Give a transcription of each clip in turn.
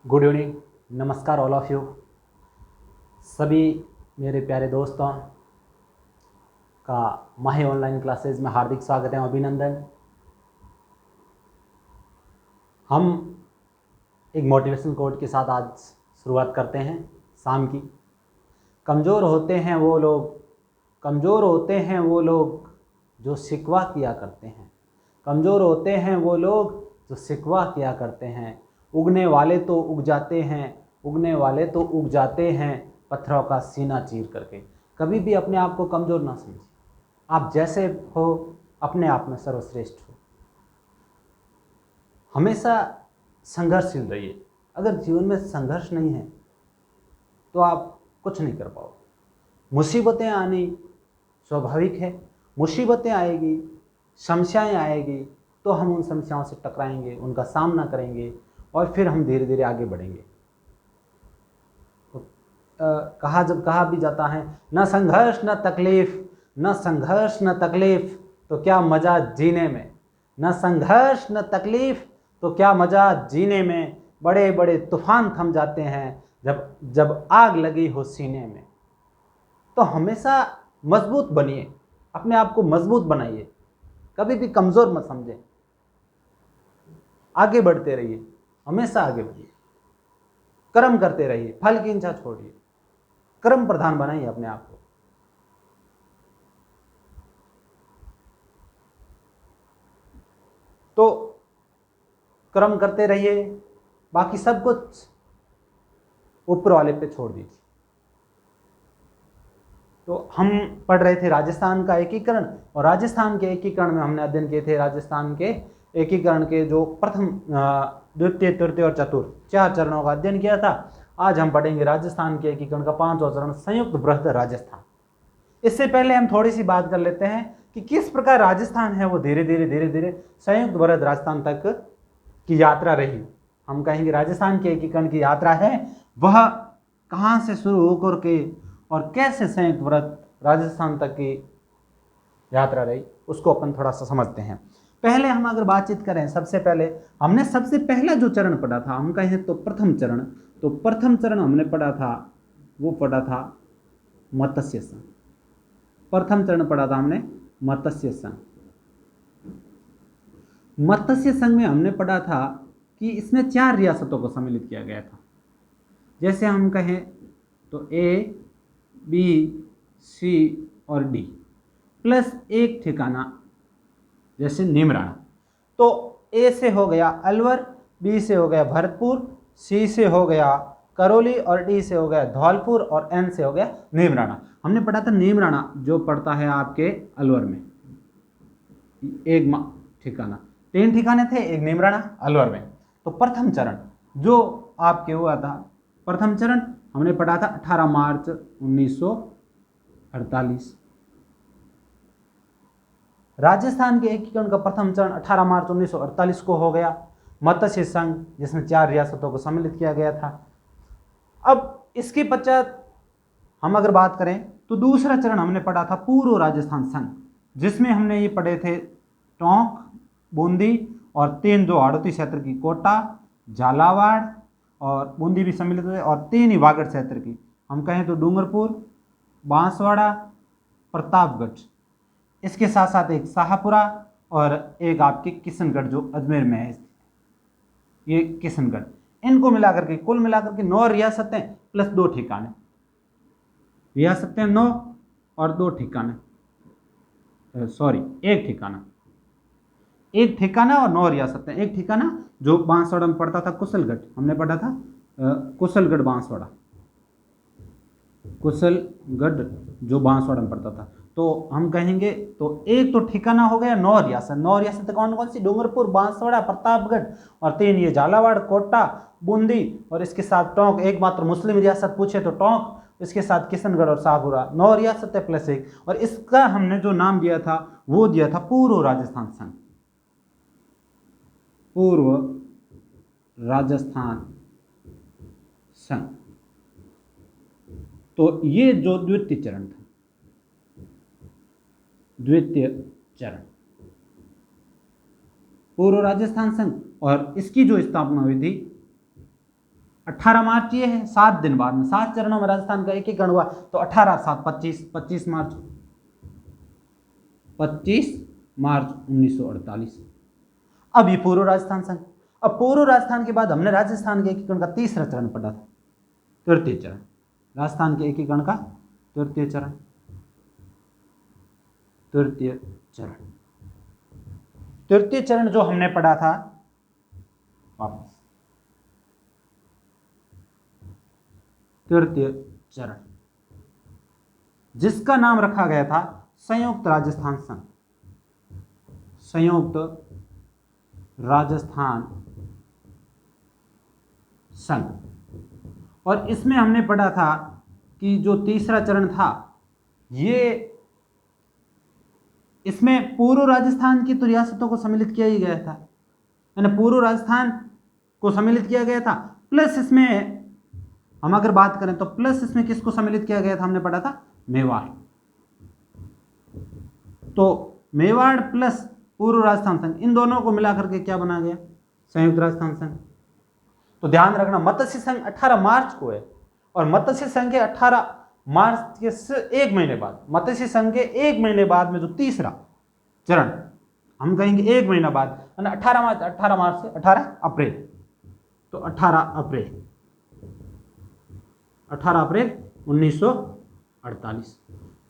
Good evening, नमस्कार all of you. सभी मेरे प्यारे दोस्तों का माही ऑनलाइन क्लासेज में हार्दिक स्वागत है, अभिनंदन। हम एक मोटिवेशन कोट के साथ आज शुरुआत करते हैं शाम की। कमज़ोर होते हैं वो लोग जो शिकवा किया करते हैं। कमज़ोर होते हैं वो लोग जो शिकवा किया करते हैं। उगने वाले तो उग जाते हैं पत्थरों का सीना चीर करके। कभी भी अपने आप को कमज़ोर ना समझिए। आप जैसे हो अपने आप में सर्वश्रेष्ठ हो। हमेशा संघर्षशील रहिए। अगर जीवन में संघर्ष नहीं है तो आप कुछ नहीं कर पाओगे। मुसीबतें आनी स्वाभाविक है। मुसीबतें आएगी, समस्याएं आएगी, तो हम उन समस्याओं से टकराएंगे, उनका सामना करेंगे और फिर हम धीरे धीरे आगे बढ़ेंगे। तो कहा भी जाता है, न संघर्ष न तकलीफ तो क्या मज़ा जीने में। न संघर्ष न तकलीफ तो क्या मज़ा जीने में। बड़े बड़े तूफान थम जाते हैं जब आग लगी हो सीने में। तो हमेशा मजबूत बनिए, अपने आप को मजबूत बनाइए, कभी भी कमज़ोर मत समझें। आगे बढ़ते रहिए, हमेशा आगे बढ़िए, कर्म करते रहिए, फल की इच्छा छोड़िए, कर्म प्रधान बनाइए अपने आप को। तो कर्म करते रहिए, बाकी सब कुछ ऊपर वाले पे छोड़ दीजिए। तो हम पढ़ रहे थे राजस्थान का एकीकरण, और राजस्थान के एकीकरण में हमने अध्ययन किए थे राजस्थान के एकीकरण के जो प्रथम, द्वितीय, तृतीय और चतुर्थ 4 चरणों का अध्ययन किया था। आज हम पढ़ेंगे राजस्थान के एकीकरण का 5वां चरण, संयुक्त बृहद राजस्थान। इससे पहले हम थोड़ी सी बात कर लेते हैं कि किस प्रकार राजस्थान है वो धीरे धीरे संयुक्त बृहद राजस्थान तक की यात्रा रही। हम कहेंगे राजस्थान के एकीकरण की यात्रा है वह कहाँ से शुरू होकर के और कैसे संयुक्त बृहद राजस्थान तक की यात्रा रही, उसको अपन थोड़ा सा समझते हैं। पहले हम अगर बातचीत करें, सबसे पहले हमने सबसे पहला जो चरण पढ़ा था, हम कहें तो प्रथम चरण, तो प्रथम चरण हमने पढ़ा था वो पढ़ा था मत्स्य संघ। प्रथम चरण पढ़ा था हमने मत्स्य संघ। मत्स्य संघ में हमने पढ़ा था कि इसमें 4 रियासतों को सम्मिलित किया गया था। जैसे हम कहें तो ए, बी, सी और डी प्लस एक ठिकाना, जैसे नीमराणा। तो ए से हो गया अलवर, बी से हो गया भरतपुर, सी से हो गया करौली और डी से हो गया धौलपुर और एन से हो गया नीमराणा। हमने पढ़ा था नीमराणा जो पड़ता है आपके अलवर में, एक ठिकाना, 3 ठिकाने थे, एक नीमराणा अलवर में। तो प्रथम चरण जो आपके हुआ था, प्रथम चरण हमने पढ़ा था 18 मार्च 1948। राजस्थान के एकीकरण का प्रथम चरण 18 मार्च 1948 को हो गया। मत्स्य संघ जिसमें 4 रियासतों को सम्मिलित किया गया था। अब इसके पश्चात हम अगर बात करें तो दूसरा चरण हमने पढ़ा था पूर्व राजस्थान संघ, जिसमें हमने ये पढ़े थे टोंक, बूंदी और 3 जो हाड़ौती क्षेत्र की कोटा, झालावाड़ और बूंदी भी सम्मिलित हुए, और 3 ही वागड़ क्षेत्र की, हम कहें तो डूंगरपुर, बांसवाड़ा, प्रतापगढ़। इसके साथ साथ एक शाहपुरा और एक आपके किशनगढ़ जो अजमेर में है, ये किशनगढ़। इनको मिलाकर के कुल मिलाकर के 9 रियासतें प्लस 2 ठिकाने, रियासतें 9 और 2 ठिकाने, एक ठिकाना और 9 रियासतें। एक ठिकाना जो बांसवाड़ा में पड़ता था, कुशलगढ़, हमने पढ़ा था कुशलगढ़ बांसवाड़ा, कुशलगढ़ जो बांसवाड़ा में पड़ता था। तो हम कहेंगे तो एक तो ठिकाना हो गया 9 रियासत। 9 रियासतें कौन कौन सी? डूंगरपुर, बांसवाड़ा, प्रतापगढ़ और 3 ये झालावाड़, कोटा, बूंदी और इसके साथ टोंक। एकमात्र मुस्लिम रियासत पूछे तो टोंक, इसके साथ किशनगढ़ और शाहपुरा। 9 रियासतें प्लस 1, और इसका हमने जो नाम दिया था वो दिया था पूर्व राजस्थान संघ। पूर्व राजस्थान संघ। तो ये जो द्वितीय चरण था, द्वितीय चरण पूर्व राजस्थान संघ, और इसकी जो स्थापना हुई थी 18 मार्च ये है, 7 दिन बाद में 7 चरणों में राजस्थान का एकीकरण हुआ, तो 18 7 25, 25 मार्च 1948। अब ये पूर्व राजस्थान संघ। अब पूर्व राजस्थान के बाद हमने राजस्थान के एकीकरण का तीसरा चरण पढ़ा था, तृतीय चरण, राजस्थान के एकीकरण का तृतीय चरण, तृतीय चरण, तृतीय चरण जो हमने पढ़ा था, वापस तृतीय चरण, जिसका नाम रखा गया था संयुक्त राजस्थान संघ, संयुक्त राजस्थान संघ। और इसमें हमने पढ़ा था कि जो तीसरा चरण था, ये इसमें पूर्व राजस्थान की तो रियासतों को सम्मिलित किया ही गया था, यानी पूर्व राजस्थान को सम्मिलित किया गया था, प्लस इसमें हम अगर बात करें तो प्लस इसमें किसको सम्मिलित किया गया था, हमने पढ़ा था मेवाड़। तो मेवाड़ प्लस पूर्व राजस्थान संघ, इन दोनों को मिलाकर के क्या बना गया, संयुक्त राजस्थान संघ। तो ध्यान रखना मत्स्य संघ 18 मार्च को है, और मत्स्य संघ के 18 मार्च के एक महीने बाद, मत्स्य संघ के एक महीने बाद में जो तीसरा चरण, हम कहेंगे एक महीना बाद, 18 मार्च से 18 अप्रैल, तो 18 अप्रैल 1948।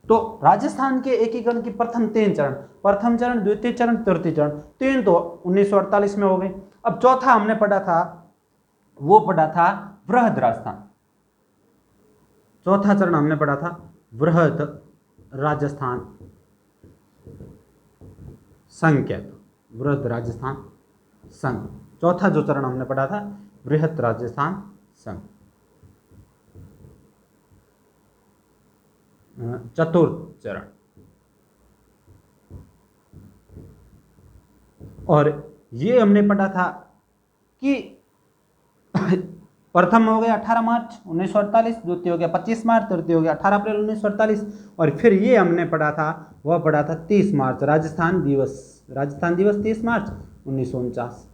तो राजस्थान के एकीकरण की प्रथम 3 चरण, प्रथम चरण, द्वितीय चरण, तृतीय चरण, 3 तो 1948 में हो गए। अब चौथा हमने पढ़ा था, वो पढ़ा था वृहद राजस्थान, चौथा चरण हमने पढ़ा था वृहद राजस्थान संघ, क्या था वृहद राजस्थान संघ, चौथा जो चरण हमने पढ़ा था वृहद राजस्थान संघ। चतुर्थ चरण, और ये हमने पढ़ा था कि प्रथम हो गया 18 मार्च 1948, द्वितीय हो गया 25 मार्च, तृतीय हो गया 18 अप्रैल 1948, और फिर ये हमने पढ़ा था, वह पढ़ा था 30 मार्च, राजस्थान दिवस, राजस्थान दिवस 30 मार्च 1949।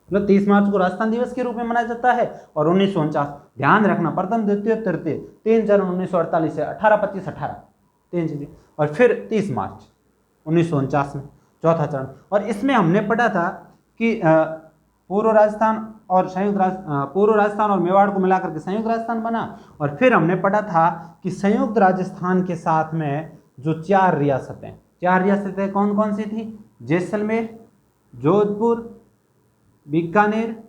मतलब 30 मार्च को राजस्थान दिवस के रूप में मनाया जाता है, और 1949, ध्यान रखना प्रथम द्वितीय तृतीय 3 चरण 1948 से 18 25 18 3 चीजें, और फिर 30 मार्च 1949 में चौथा चरण। और इसमें हमने पढ़ा था कि पूर्व राजस्थान और पूर्व राजस्थान और मेवाड़ को मिलाकर के संयुक्त राजस्थान बना, और फिर हमने पढ़ा था कि संयुक्त राजस्थान के साथ में जो 4 रियासतें कौन कौन सी थी, जैसलमेर, जोधपुर, बीकानेर,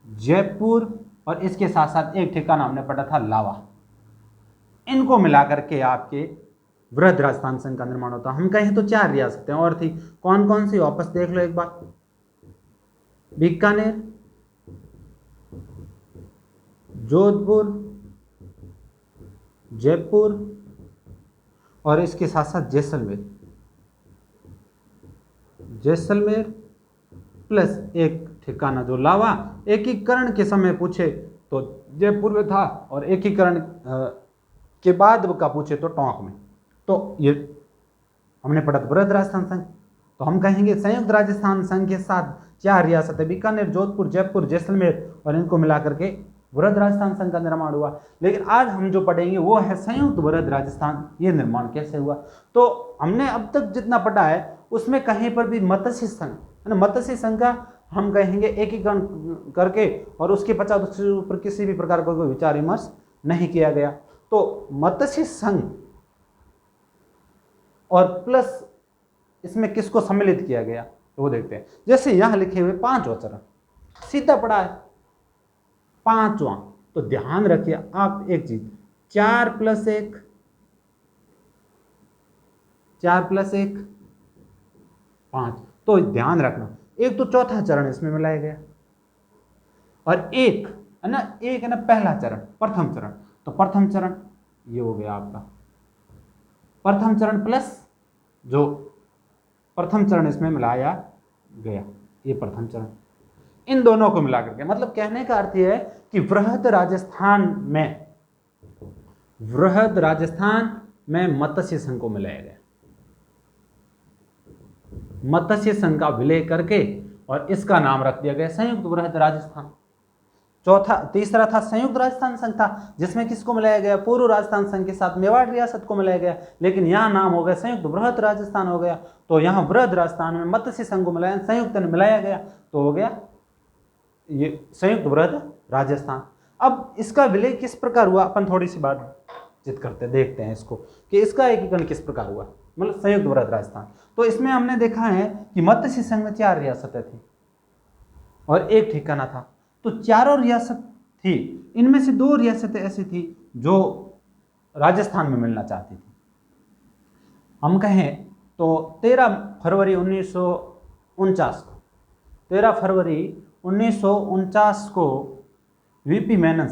जयपुर, और इसके साथ साथ एक ठिकाना हमने पढ़ा था लावा। इनको मिलाकर के आपके वृहद राजस्थान संघ का निर्माण होता। हम कहें तो 4 रियासतें और थी, कौन कौन सी, वापस देख लो एक बार, बीकानेर, जोधपुर, जयपुर, और इसके साथ साथ जैसलमेर प्लस एक ठिकाना जो लावा। एकीकरण के समय पूछे तो जयपुर में था, और एकीकरण के बाद का पूछे तो टोंक में। तो ये हमने पढ़ा वृहद राजस्थान संघ। तो हम कहेंगे संयुक्त राजस्थान संघ के साथ 4 रियासतें, बीकानेर, जोधपुर, जयपुर, जैसलमेर, और इनको मिलाकर के वृहद राजस्थान संघ का निर्माण हुआ। लेकिन आज हम जो पढ़ेंगे वो है संयुक्त वृहद राजस्थान, ये निर्माण कैसे हुआ। तो हमने अब तक जितना पढ़ा है उसमें कहीं पर भी मत्स्य संघ, मत्स्य संघ का हम कहेंगे एकीकरण करके, और उसके पश्चात उसके ऊपर किसी भी प्रकार का कोई विचार विमर्श नहीं किया गया। तो मत्स्य संघ और प्लस इसमें किसको सम्मिलित किया गया तो वो देखते हैं। जैसे यहां लिखे हुए 5वां चरण सीधा पड़ा है, 5वां। तो ध्यान रखिए आप एक चीज, 4 + 1 5। तो ध्यान रखना, एक तो चौथा चरण इसमें मिलाया गया, और एक है ना पहला चरण, प्रथम चरण। तो प्रथम चरण ये हो गया आपका प्रथम चरण, प्लस जो प्रथम चरण इसमें मिलाया गया, ये प्रथम चरण। इन दोनों को मिलाकर के, मतलब कहने का अर्थ यह है कि वृहद राजस्थान में मत्स्य संघ को मिलाया गया, मत्स्य संघ का विलय करके, और इसका नाम रख दिया गया संयुक्त वृहद राजस्थान। तीसरा था संयुक्त राजस्थान संघ था, जिसमें किसको मिलाया गया, पूर्व राजस्थान संघ के साथ मेवाड़ रियासत को मिलाया गया, लेकिन यहाँ नाम हो गया संयुक्त बृहद राजस्थान हो गया। तो यहाँ बृहद राजस्थान में मत्स्य संघ को मिलाया, संयुक्त ने मिलाया गया, तो हो गया ये संयुक्त बृहद राजस्थान। अब इसका विलय किस प्रकार हुआ, अपन थोड़ी सी बातचीत करते देखते हैं इसको कि इसका एकीकरण किस प्रकार हुआ, मतलब संयुक्त बृहद राजस्थान। तो इसमें हमने देखा है कि मत्स्य संघ में 4 रियासतें थी और एक ठिकाना था, तो चारों रियासत थी, इनमें से 2 रियासतें ऐसी थी जो राजस्थान में मिलना चाहती थी। हम कहें तो 13 फरवरी 1949 को 13 फरवरी 1949 को वीपी मेनन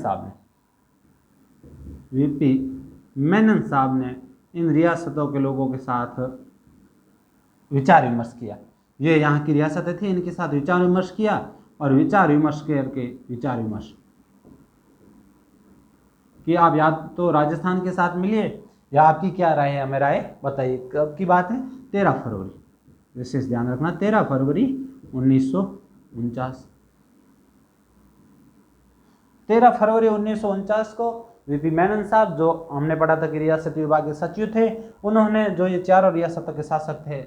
साहब ने इन रियासतों के लोगों के साथ विचार विमर्श किया। ये यहाँ की रियासतें थी, इनके साथ विचार विमर्श किया और विचार विमर्श करके कि आप या तो राजस्थान के साथ मिलिए या आपकी क्या राय है, हमें राय बताइए। कब की बात है, 13 फरवरी, विशेष ध्यान रखना 13 फरवरी 1949। 13 फरवरी 1949 को वीपी मेनन साहब, जो हमने पढ़ा था कि रियासती विभाग के सचिव थे, उन्होंने जो ये चारों रियासतों के शासक थे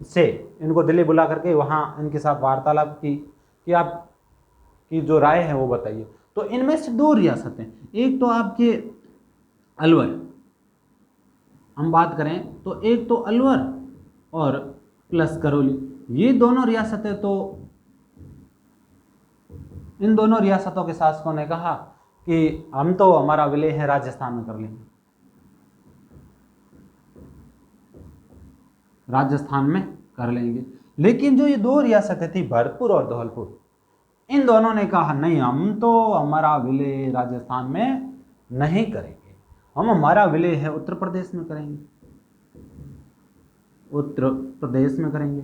से इनको दिल्ली बुला करके वहाँ इनके साथ वार्तालाप की कि आप की जो राय है वो बताइए। तो इनमें से 2 रियासतें, एक तो आपके अलवर, हम बात करें तो एक तो अलवर और प्लस करौली, ये दोनों रियासतें, तो इन दोनों रियासतों के शासकों ने कहा कि हम तो हमारा विलय है राजस्थान में कर लेंगे, राजस्थान में कर लेंगे। लेकिन जो ये 2 रियासतें थी भरतपुर और धौलपुर, इन दोनों ने कहा नहीं, हम तो हमारा विलय राजस्थान में नहीं करेंगे, हम हमारा विलय है उत्तर प्रदेश में करेंगे, उत्तर प्रदेश में करेंगे,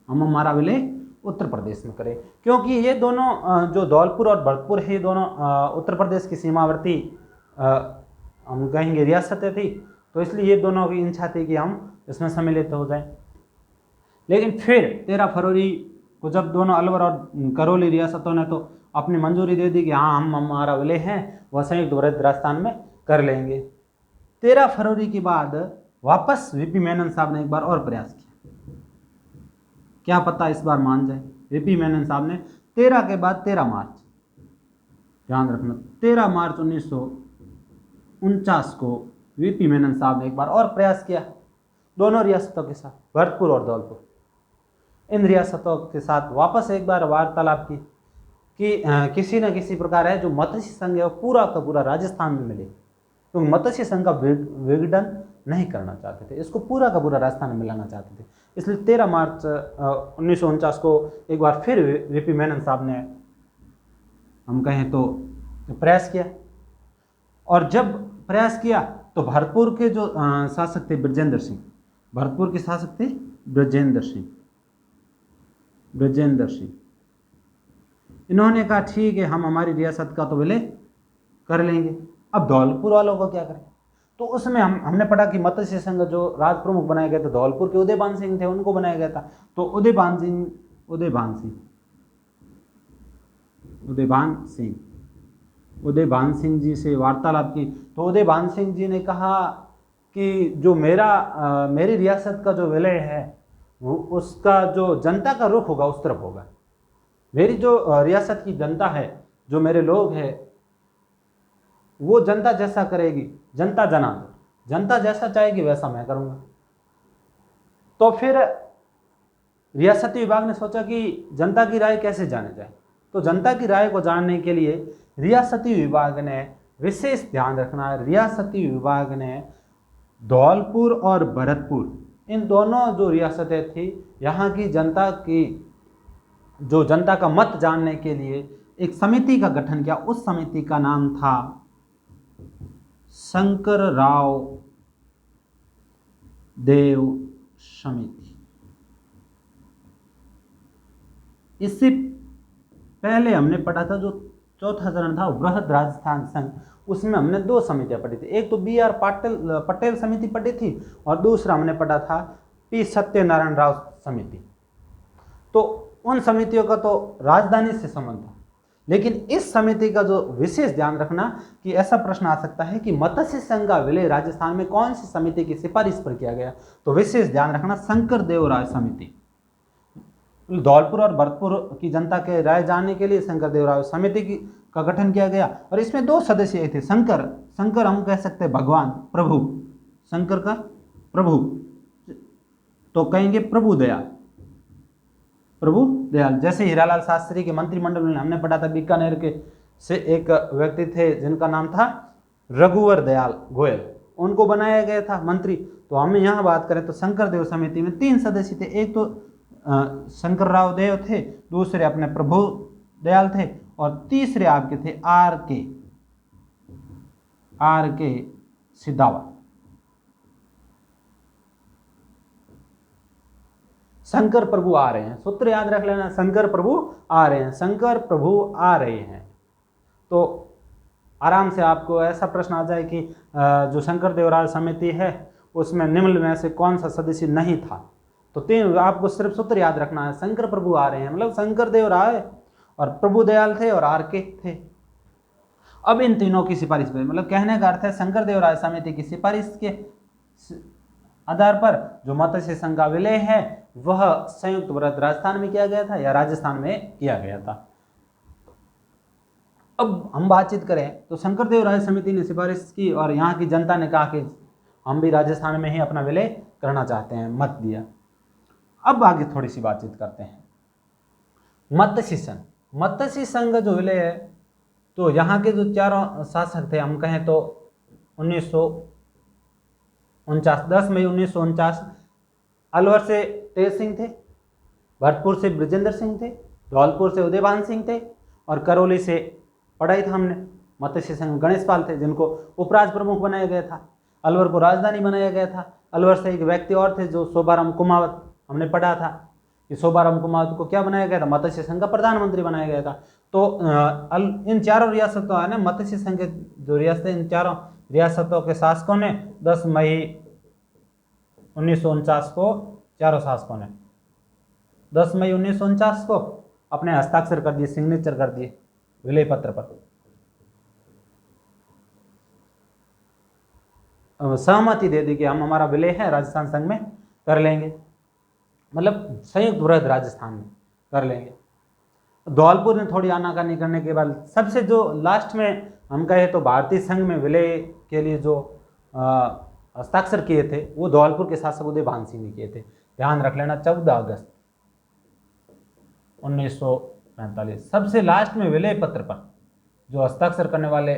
हम हमारा विलय उत्तर प्रदेश में करें। क्योंकि ये दोनों जो धौलपुर और भरतपुर है, ये दोनों उत्तर प्रदेश की सीमावर्ती हम कहेंगे रियासतें थी, तो इसलिए ये दोनों की इच्छा थी कि हम इसमें सम्मिलित हो जाएं। लेकिन फिर 13 फरवरी को जब दोनों अलवर और करौली रियासतों ने तो अपनी मंजूरी दे दी कि हाँ हम हमारा विलय है वह संयुक्त बृहद राजस्थान में कर लेंगे, 13 फरवरी के बाद वापस वीपी मेनन साहब ने एक बार और प्रयास किया, क्या पता इस बार मान जाए। वीपी मेनन साहब ने 13 के बाद 13 मार्च, ध्यान रखना 13 मार्च 1949 को वीपी मेनन साहब ने एक बार और प्रयास किया दोनों रियासतों के साथ, भरतपुर और धौलपुर, इन रियासतों के साथ वापस एक बार वार्तालाप की कि किसी न किसी प्रकार है जो मत्स्य संघ है वो पूरा का पूरा राजस्थान में मिले, क्योंकि मत्स्य संघ का विघटन नहीं करना चाहते थे, इसको पूरा का पूरा राजस्थान में मिलाना चाहते थे। इसलिए 13 मार्च 1949 को एक बार फिर वीपी मेनन साहब ने, हम कहें तो, प्रयास किया। और जब प्रयास किया तो भरतपुर के जो शासक थे ब्रजेंद्र सिंह, भरतपुर के शासक थे ब्रजेंद्र सिंह, इन्होंने कहा ठीक है हम हमारी रियासत का तो विलय कर लेंगे। अब धौलपुर वालों को क्या करें, तो उसमें हमने पढ़ा कि मत्स्य संघ जो राज प्रमुख बनाए गए थे धौलपुर के उदयभान सिंह थे, उनको बनाया गया था। तो उदयभान सिंह जी से वार्तालाप की, तो उदयभान सिंह जी ने कहा कि जो मेरी रियासत का जो विलय है वो उसका जो जनता का रुख होगा उस तरफ होगा, मेरी जो रियासत की जनता है, जो मेरे लोग हैं, वो जनता जैसा करेगी, जनता जैसा चाहेगी वैसा मैं करूँगा। तो फिर रियासती विभाग ने सोचा कि जनता की राय कैसे जाने जाए, तो जनता की राय को जानने के लिए रियासती विभाग ने, विशेष ध्यान रखना, रियासती विभाग ने धौलपुर और भरतपुर, इन दोनों जो रियासतें थी, यहाँ की जनता का मत जानने के लिए एक समिति का गठन किया। उस समिति का नाम था शंकरराव देव समिति। इससे पहले हमने पढ़ा था जो चौथा चरण था बृहद राजस्थान संघ, उसमें हमने 2 समितियां पढ़ी थी, एक तो BR पटेल समिति पढ़ी थी और दूसरा हमने पढ़ा था P सत्यनारायण राव समिति। तो उन समितियों का तो राजधानी से संबंध था, लेकिन इस समिति का जो विशेष ध्यान रखना कि ऐसा प्रश्न आ सकता है कि मत्स्य संघ का विलय राजस्थान में कौन सी समिति की सिफारिश पर किया गया, तो विशेष ध्यान रखना शंकर देवराय समिति। धौलपुर और भरतपुर की जनता के राय जानने के लिए शंकर देवराय समिति का गठन किया गया, और इसमें 2 सदस्य थे। शंकर हम कह सकते हैं भगवान, प्रभु, शंकर का प्रभु, तो कहेंगे प्रभु दयाल। जैसे हीरालाल शास्त्री के मंत्रिमंडल में हमने पढ़ा था, बीकानेर के से एक व्यक्ति थे जिनका नाम था रघुवर दयाल गोयल, उनको बनाया गया था मंत्री। तो हम यहाँ बात करें तो शंकर देव समिति में 3 सदस्य थे। एक तो शंकर राव देव थे, दूसरे अपने प्रभु दयाल थे, और तीसरे आपके थे आर के सिदावा। शंकर प्रभु आ रहे हैं, सूत्र याद रख लेना, शंकर प्रभु आ रहे हैं, शंकर प्रभु आ रहे हैं। तो आराम से आपको ऐसा प्रश्न आ जाए कि जो शंकर देवराय समिति है उसमें निम्न में से कौन सा सदस्य नहीं था, तो 3 आपको सिर्फ सूत्र याद रखना है। शंकर प्रभु आ रहे हैं मतलब शंकर देवराय और प्रभु दयाल थे और आर के थे। अब इन तीनों की सिफारिश पर, मतलब कहने का अर्थ है शंकर देवराय समिति की सिफारिश के आधार पर जो मत्स्य संघ का विलय है वह संयुक्त भारत राजस्थान में किया गया था या राजस्थान में किया गया था। अब हम बातचीत करें तो शंकर देवराय समिति ने सिफारिश की और यहाँ की जनता ने कहा कि हम भी राजस्थान में ही अपना विलय करना चाहते हैं, मत दिया। अब आगे थोड़ी सी बातचीत करते हैं। मत्स्य संघ जो विलय है, तो यहाँ के जो चारों शासक थे, हम कहें तो 10 मई 1949 अलवर से तेज सिंह थे, भरतपुर से ब्रजेंद्र सिंह थे, धौलपुर से उदयभान सिंह थे, और करौली से पढ़ाई था हमने मत्स्य संघ गणेश पाल थे, जिनको उपराज प्रमुख बनाया गया था। अलवर को राजधानी बनाया गया था। अलवर से एक व्यक्ति और थे जो शोभाराम कुमावत, हमने पढ़ा था कि शोभाराम कुमावत को क्या बनाया गया था, मत्स्य संघ का प्रधानमंत्री बनाया गया था। तो इन चारों रियासतों है ना, मत्स्य संघ के जो रियासतें, इन चारों रियासतों के शासकों ने 10 मई 1949 को, चारों शासकों ने 10 मई 1949 को अपने हस्ताक्षर कर दिए, सिग्नेचर कर दिए विलय पत्र पर, सहमति दे दी कि हम हमारा विलय है राजस्थान संघ में कर लेंगे, मतलब संयुक्त वृहद राजस्थान में कर लेंगे। धौलपुर ने थोड़ी आनाकानी करने के बाद सबसे जो लास्ट में हम कहे तो भारतीय संघ में विलय के लिए जो हस्ताक्षर किए थे वो धौलपुर के शासक उदयभान सिंह ने किए थे। ध्यान रख लेना, 14 अगस्त 1945 सबसे लास्ट में विलय पत्र पर जो हस्ताक्षर करने वाले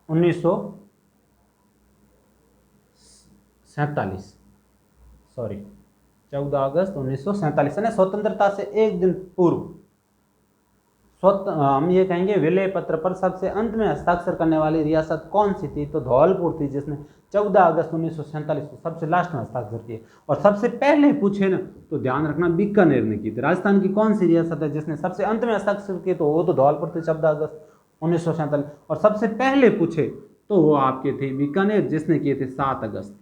14 अगस्त 1947 यानी स्वतंत्रता से एक दिन पूर्व हम ये कहेंगे विलय पत्र पर सबसे अंत में हस्ताक्षर करने वाली रियासत कौन सी थी, तो धौलपुर थी, जिसने 14 अगस्त 1947 को सबसे लास्ट में हस्ताक्षर किए। और सबसे पहले पूछे ना तो ध्यान रखना बीकानेर ने की थी। राजस्थान की कौन सी रियासत है जिसने सबसे अंत में हस्ताक्षर किए, तो वो तो धौलपुर थी 14 अगस्त 1947। और सबसे पहले पूछे तो वो आपके थे बीकानेर, जिसने किए थे 7 अगस्त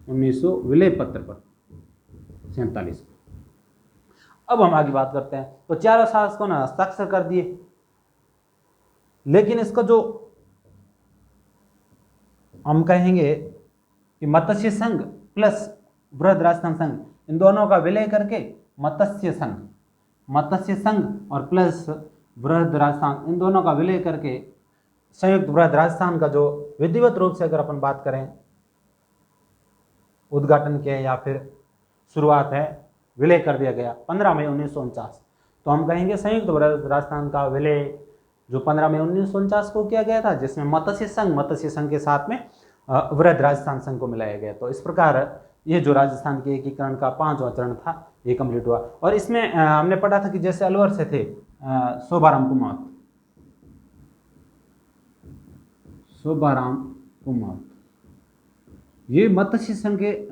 1900 विलय पत्र पर 47। अब हम आगे बात करते हैं। तो चारों शासकों ने हस्ताक्षर कर दिए, लेकिन इसका जो हम कहेंगे कि मत्स्य संघ प्लस वृहद राजस्थान संघ, इन दोनों का विलय करके मत्स्य संघ और प्लस वृहद राजस्थान, इन दोनों का विलय करके संयुक्त वृहद राजस्थान का जो विधिवत रूप से अगर अपन बात करें उद्घाटन के या फिर शुरुआत है, विलय कर दिया गया 15 मई 1949। तो हम कहेंगे संयुक्त वृहद राजस्थान का विलय जो 15 मई 1949 को किया गया था, जिसमें मत्स्य संघ के साथ में वृहद राजस्थान संघ को मिलाया गया। तो इस प्रकार ये जो राजस्थान के एकीकरण का 5वां चरण था ये कंप्लीट हुआ। और इसमें हमने पढ़ा था कि जैसे अलवर से थे शोभाराम कुमावत, ये मत्स्य संघ के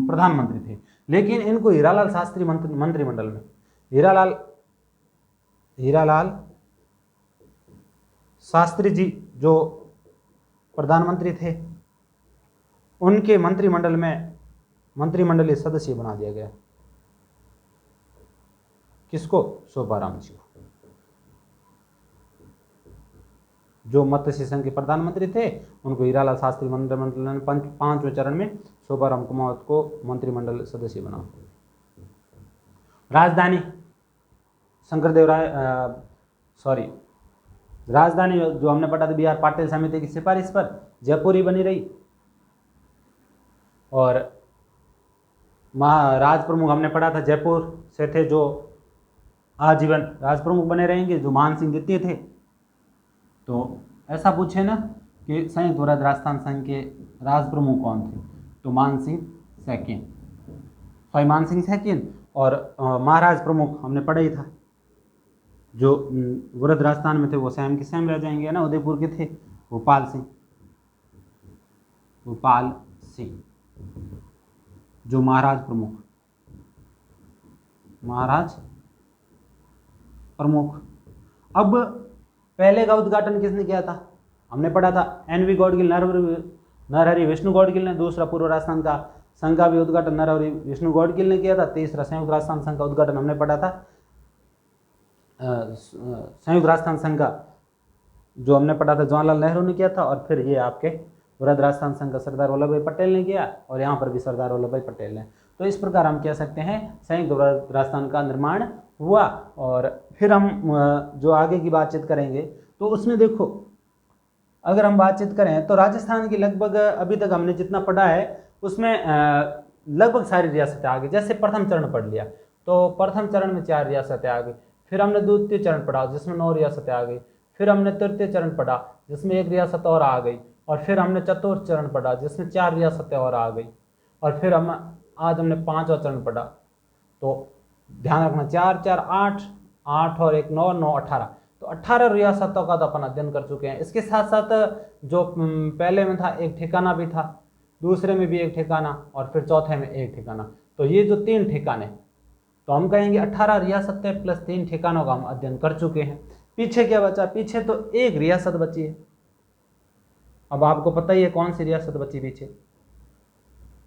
प्रधानमंत्री थे, लेकिन इनको हीरालाल शास्त्री मंत्रिमंडल में, हीरालाल शास्त्री जी जो प्रधानमंत्री थे, उनके मंत्रिमंडल में मंत्रिमंडलीय सदस्य बना दिया गया। किसको? शोभाराम जी को, जो मत्स्य संघ के प्रधानमंत्री थे। उनको हीरालाल शास्त्री मंत्रिमंडल ने 5वें चरण में शोभाराम कुमावत को मंत्रिमंडल सदस्य बना। राजधानी शंकरदेव राय राजधानी जो हमने पढ़ा था BR पाटिल समिति की सिफारिश पर जयपुर ही बनी रही। और राज प्रमुख हमने पढ़ा था जयपुर से थे, जो आजीवन राज प्रमुख बने रहेंगे, जो मान सिंह द्वितीय थे। तो ऐसा पूछे ना कि संयुक्त वृहद राजस्थान संघ के राज प्रमुख कौन थे, तो मान सिंह सेकेंड। और महाराज प्रमुख हमने पढ़ा ही था, जो वृहद राजस्थान में थे वो स्वयं के स्वयं रह जाएंगे ना, उदयपुर के थे भोपाल सिंह जो महाराज प्रमुख। अब पहले का उद्घाटन किसने किया था? हमने पढ़ा था NV गौडगिल, नरहरि विष्णु गौडगिल ने। दूसरा पूर्व राजस्थान का संघ का भी उद्घाटन नरहरि विष्णु गौडगिल ने किया था। तीसरा संयुक्त राजस्थान संघ का उद्घाटन हमने पढ़ा था संयुक्त राजस्थान संघ का जो हमने पढ़ा था जवाहरलाल नेहरू ने किया था। और फिर ये आपके वृहद राजस्थान संघ का सरदार वल्लभ भाई पटेल ने किया, और यहाँ पर भी सरदार वल्लभ भाई पटेल ने। तो इस प्रकार हम कह सकते हैं संयुक्त वृहद राजस्थान का निर्माण हुआ। और फिर हम जो आगे की बातचीत करेंगे तो उसमें देखो, अगर हम बातचीत करें तो राजस्थान की लगभग अभी तक हमने जितना पढ़ा है उसमें लगभग सारी रियासतें आ गई। जैसे प्रथम चरण पढ़ लिया तो प्रथम चरण में 4 रियासतें आ गई। फिर हमने द्वितीय चरण पढ़ा जिसमें 9 रियासतें आ गई। फिर हमने तृतीय चरण पढ़ा जिसमें 1 रियासत और आ गई। और फिर हमने चतुर्थ चरण पढ़ा जिसमें 4 रियासतें और आ गई। और फिर आज हमने 5वां चरण पढ़ा। तो ध्यान रखना 4 4 8 और 1 9 9 18, तो 18 रियासतों का तो अपन अध्ययन कर चुके हैं। इसके साथ साथ जो पहले में था एक ठिकाना भी था, दूसरे में भी एक ठिकाना, और फिर चौथे में एक ठिकाना। तो ये जो 3 ठिकाने, तो हम कहेंगे 18 रियासतें प्लस 3 ठिकानों का हम अध्ययन कर चुके हैं। पीछे क्या बचा? पीछे तो एक रियासत बची है। अब आपको पता ही है कौन सी रियासत बची पीछे?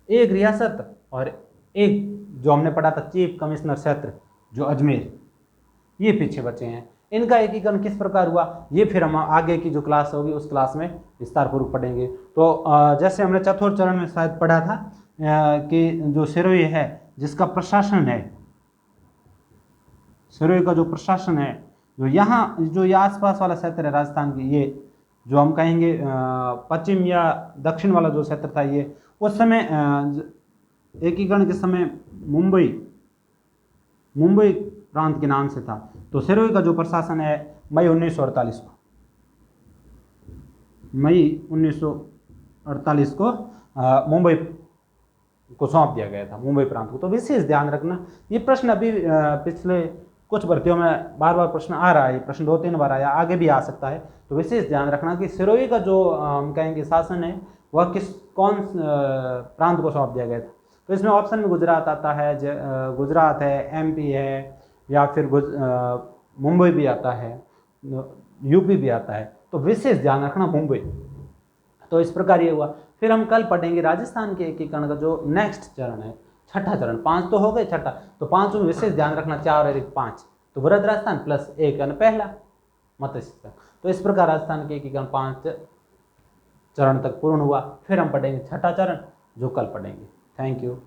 एक रियासत और एक जो हमने पढ़ा था चीफ कमिश्नर क्षेत्र जो अजमेर, ये पीछे बचे हैं। इनका एकीकरण किस प्रकार हुआ ये फिर हम आगे की जो क्लास होगी उस क्लास में विस्तार पूर्वक पढ़ेंगे। तो जैसे हमने चतुर्थ चरण में शायद पढ़ा था कि जो सिरोही है जिसका प्रशासन है, सिरोही का जो प्रशासन है, जो यहाँ जो ये आसपास वाला क्षेत्र है राजस्थान की, ये जो हम कहेंगे पश्चिम या दक्षिण वाला जो क्षेत्र था, ये उस समय एकीकरण के समय मुंबई प्रांत के नाम से था। तो सिरोही का जो प्रशासन है मई 1948 को मुंबई को सौंप दिया गया था, मुंबई प्रांत को। तो विशेष ध्यान रखना, ये प्रश्न अभी पिछले कुछ भर्तियों में बार बार प्रश्न आ रहा है, प्रश्न 2-3 बार आया, आगे भी आ सकता है। तो विशेष ध्यान रखना कि सिरोही का जो हम कहेंगे शासन है वह कौन प्रांत को सौंप दिया गया था। तो इसमें ऑप्शन में गुजरात आता है, गुजरात है, MP है, या फिर मुंबई भी आता है, UP भी आता है। तो विशेष ध्यान रखना मुंबई। तो इस प्रकार ये हुआ। फिर हम कल पढ़ेंगे राजस्थान के एकीकरण का जो नेक्स्ट चरण है, छठा चरण। 5 तो हो गए, छठा तो 5 में विशेष ध्यान रखना 4 और 1 5, तो वृहद राजस्थान प्लस 1 यानी पहला मत्स्य। तो इस प्रकार राजस्थान के एकीकरण 5 चरण तक पूर्ण हुआ। फिर हम पढ़ेंगे छठा चरण जो कल पढ़ेंगे। Thank you.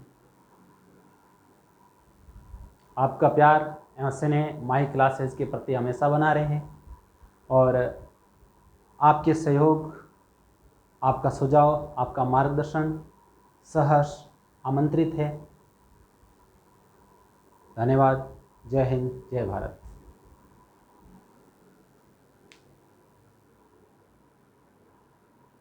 आपका प्यार एवं स्नेह माई क्लासेस के प्रति हमेशा बना रहे, और आपके सहयोग, आपका सुझाव, आपका मार्गदर्शन सहर्ष आमंत्रित है। धन्यवाद। जय हिंद, जय भारत।